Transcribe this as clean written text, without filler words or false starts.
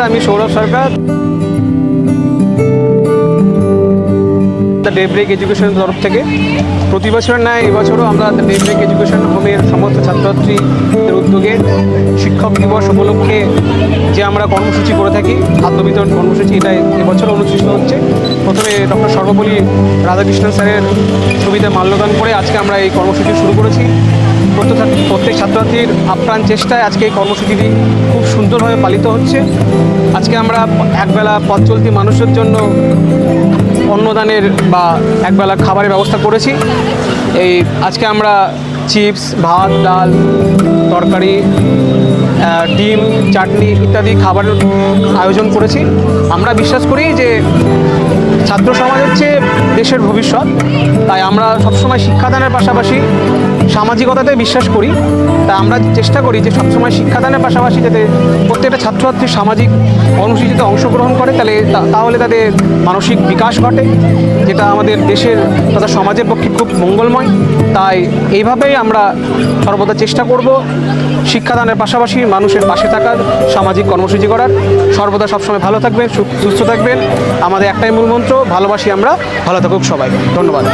আমি সৌরভ সরকার, the daybreak এডুকেশনের তরফ থেকে প্রতি বছরের ন্যায় এবছরও আমরা দ্য ডেব্রেক এডুকেশন হোমের সমস্ত ছাত্রছাত্রীদের উদ্যোগে শিক্ষক দিবস উপলক্ষে যে আমরা কর্মসূচি করে থাকি, খাদ্য বিতরণ কর্মসূচি, এটাই এবছর অনুষ্ঠিত হচ্ছে। প্রথমে ডক্টর সর্বপল্লী রাধাকৃষ্ণন স্যারের ছবিতে মাল্যদান করে আজকে আমরা এই কর্মসূচি শুরু করেছি। প্রত্যেক ছাত্রছাত্রীর আপ্রাণ চেষ্টায় আজকে এই কর্মসূচিটি খুব সুন্দরভাবে পালিত হচ্ছে। আজকে আমরা একবেলা পথ চলতি মানুষের জন্য অন্নদানের বা একবেলা খাবারের ব্যবস্থা করেছি। আজকে আমরা চিপস, ভাত, ডাল, তরকারি, ডিম, চাটনি ইত্যাদি খাবারের আয়োজন করেছি। আমরা বিশ্বাস করি যে ছাত্র সমাজ হচ্ছে দেশের ভবিষ্যৎ, তাই আমরা সবসময় শিক্ষাদানের পাশাপাশি সামাজিকতাতে বিশ্বাস করি। তাই আমরা চেষ্টা করি যে সবসময় শিক্ষাদানের পাশাপাশি যাতে প্রত্যেকটা ছাত্রছাত্রী সামাজিক কর্মসূচিতে অংশগ্রহণ করে, তাহলে তাদের মানসিক বিকাশ ঘটে, যেটা আমাদের দেশের তথা সমাজের পক্ষে খুব মঙ্গলময়। তাই এইভাবেই আমরা সর্বদা চেষ্টা করব শিক্ষাদানের পাশাপাশি মানুষের পাশে থাকার, সামাজিক কর্মসূচি করার। সর্বদা সবসময় ভালো থাকবেন, সুস্থ থাকবেন। আমাদের একটাই মূল মন্ত্র, ভালোবাসি আমরা, ভালো থাকুক সবাই। ধন্যবাদ।